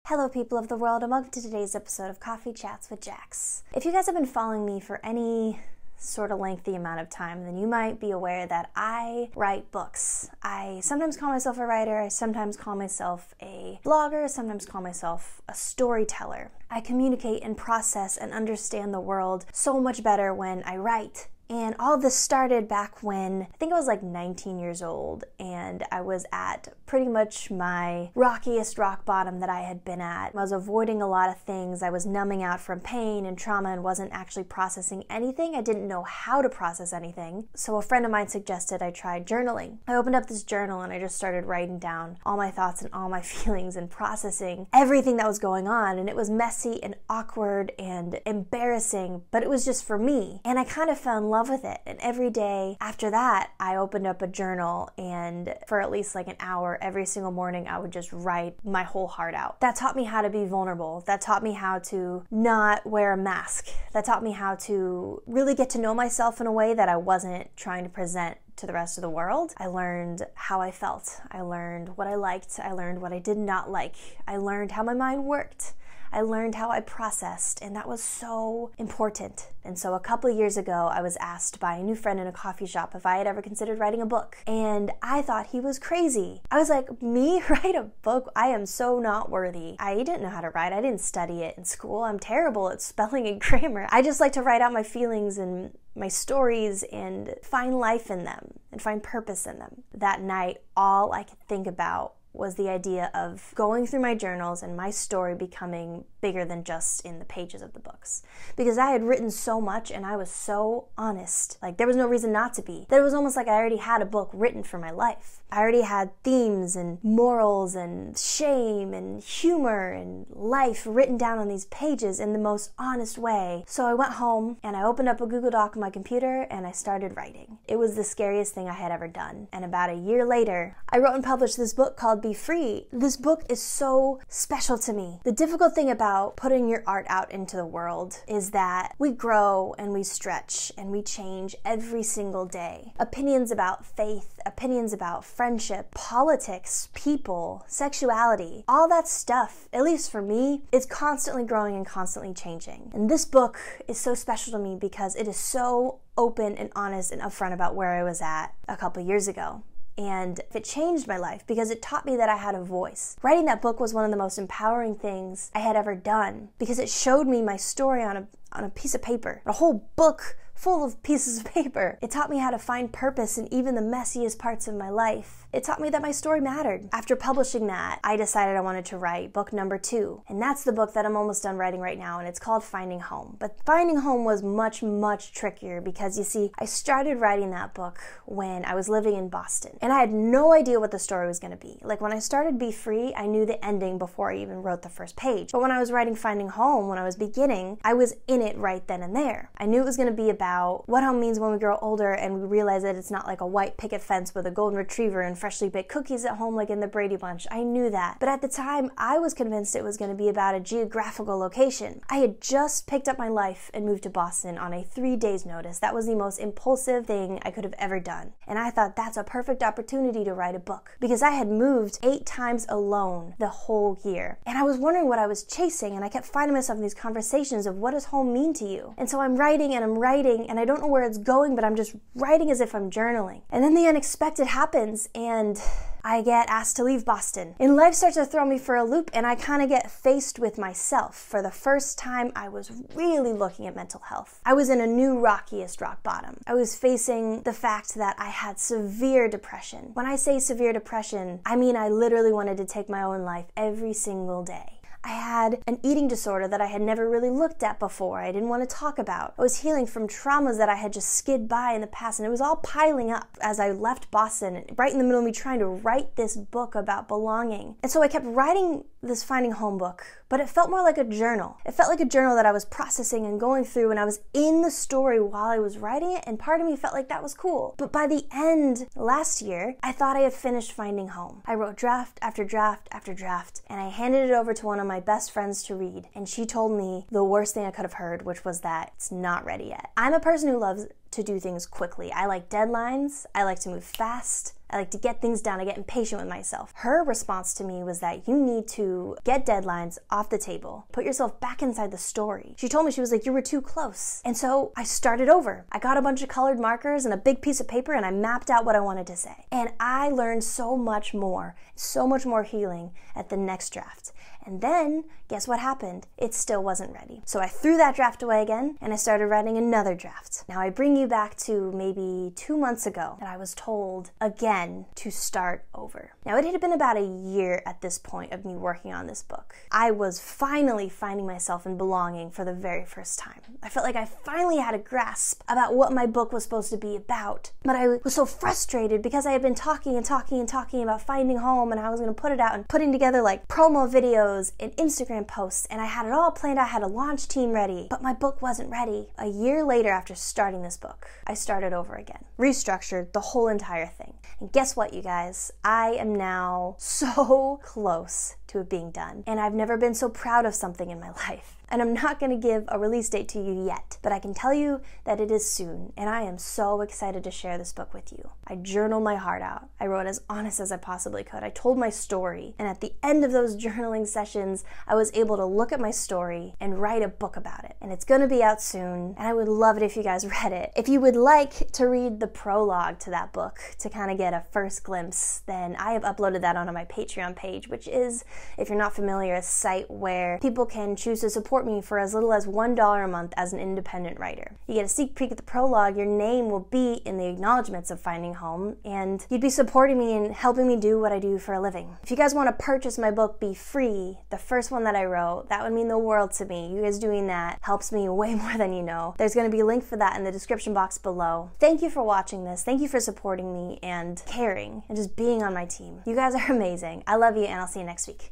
Hello people of the world, and welcome to today's episode of Coffee Chats with Jax. If you guys have been following me for any sort of lengthy amount of time, then you might be aware that I write books. I sometimes call myself a writer, I sometimes call myself a blogger, sometimes call myself a storyteller. I communicate and process and understand the world so much better when I write. And all of this started back when I think I was like 19 years old, and I was at pretty much my rockiest rock bottom that I had been at. I was avoiding a lot of things. I was numbing out from pain and trauma and wasn't actually processing anything. I didn't know how to process anything. So a friend of mine suggested I try journaling. I opened up this journal and I just started writing down all my thoughts and all my feelings and processing everything that was going on. And it was messy and awkward and embarrassing, but it was just for me. And I kind of fell in love with it. And every day after that, I opened up a journal, and for at least like an hour every single morning, I would just write my whole heart out. That taught me how to be vulnerable. That taught me how to not wear a mask. That taught me how to really get to know myself in a way that I wasn't trying to present to the rest of the world. I learned how I felt. I learned what I liked. I learned what I did not like. I learned how my mind worked. I learned how I processed, and that was so important. And so a couple of years ago, I was asked by a new friend in a coffee shop if I had ever considered writing a book. And I thought he was crazy. I was like, me write a book? I am so not worthy. I didn't know how to write. I didn't study it in school. I'm terrible at spelling and grammar. I just like to write out my feelings and my stories and find life in them and find purpose in them. That night, all I could think about was the idea of going through my journals and my story becoming bigger than just in the pages of the books. Because I had written so much and I was so honest. Like, there was no reason not to be. That it was almost like I already had a book written for my life. I already had themes and morals and shame and humor and life written down on these pages in the most honest way. So I went home and I opened up a Google Doc on my computer and I started writing. It was the scariest thing I had ever done. And about a year later, I wrote and published this book called Be Free. This book is so special to me. The difficult thing about putting your art out into the world is that we grow and we stretch and we change every single day. Opinions about faith, opinions about friendship, politics, people, sexuality, all that stuff, at least for me, is constantly growing and constantly changing. And this book is so special to me because it is so open and honest and upfront about where I was at a couple years ago. And it changed my life because it taught me that I had a voice. Writing that book was one of the most empowering things I had ever done because it showed me my story on a piece of paper, a whole book full of pieces of paper. It taught me how to find purpose in even the messiest parts of my life. It taught me that my story mattered. After publishing that, I decided I wanted to write book number 2. And that's the book that I'm almost done writing right now, and it's called Finding Home. But Finding Home was much, much trickier because, you see, I started writing that book when I was living in Boston. And I had no idea what the story was going to be. Like, when I started Be Free, I knew the ending before I even wrote the first page. But when I was writing Finding Home, when I was beginning, I was in it right then and there. I knew it was going to be about what home means when we grow older and we realize that it's not like a white picket fence with a golden retriever and freshly baked cookies at home like in the Brady Bunch. I knew that. But at the time, I was convinced it was going to be about a geographical location. I had just picked up my life and moved to Boston on a 3 days notice. That was the most impulsive thing I could have ever done. And I thought that's a perfect opportunity to write a book because I had moved 8 times alone the whole year. And I was wondering what I was chasing, and I kept finding myself in these conversations of what does home mean to you? And so I'm writing and I don't know where it's going, but I'm just writing as if I'm journaling. And then the unexpected happens and I get asked to leave Boston. And life starts to throw me for a loop, and I kind of get faced with myself. For the first time, I was really looking at mental health. I was in a new rockiest rock bottom. I was facing the fact that I had severe depression. When I say severe depression, I mean I literally wanted to take my own life every single day. I had an eating disorder that I had never really looked at before. I didn't want to talk about. I was healing from traumas that I had just skid by in the past, and it was all piling up as I left Boston, right in the middle of me trying to write this book about belonging. And so I kept writing this Finding Home book, but it felt more like a journal. It felt like a journal that I was processing and going through, and I was in the story while I was writing it, and part of me felt like that was cool. But by the end, last year, I thought I had finished Finding Home. I wrote draft after draft after draft, and I handed it over to one of my best friends to read, and she told me the worst thing I could have heard, which was that it's not ready yet. I'm a person who loves to do things quickly. I like deadlines. I like to move fast. I like to get things done. I get impatient with myself. Her response to me was that you need to get deadlines off the table. Put yourself back inside the story. She told me, she was like, you were too close. And so I started over. I got a bunch of colored markers and a big piece of paper and I mapped out what I wanted to say. And I learned so much more healing at the next draft. And then, guess what happened? It still wasn't ready. So I threw that draft away again, and I started writing another draft. Now I bring you back to maybe 2 months ago, and I was told again to start over. Now it had been about a year at this point of me working on this book. I was finally finding myself and belonging for the very first time. I felt like I finally had a grasp about what my book was supposed to be about. But I was so frustrated because I had been talking about finding home, and I was going to put it out and putting together like promo videos and Instagram posts, and I had it all planned. I had a launch team ready, but my book wasn't ready. A year later, after starting this book, I started over again, restructured the whole entire thing. And guess what, you guys? I am now so close to it being done, and I've never been so proud of something in my life. And I'm not going to give a release date to you yet, but I can tell you that it is soon, and I am so excited to share this book with you. I journaled my heart out. I wrote as honest as I possibly could. I told my story, and at the end of those journaling sessions, I was able to look at my story and write a book about it. And it's going to be out soon, and I would love it if you guys read it. If you would like to read the prologue to that book to kind of get a first glimpse, then I have uploaded that onto my Patreon page, which is, if you're not familiar, a site where people can choose to support me for as little as $1 a month as an independent writer. You get a sneak peek at the prologue, your name will be in the acknowledgments of Finding Home, and you'd be supporting me and helping me do what I do for a living. If you guys want to purchase my book, Be Free, the first one that I wrote, that would mean the world to me. You guys doing that helps me way more than you know. There's going to be a link for that in the description box below. Thank you for watching this. Thank you for supporting me and caring and just being on my team. You guys are amazing. I love you, and I'll see you next week.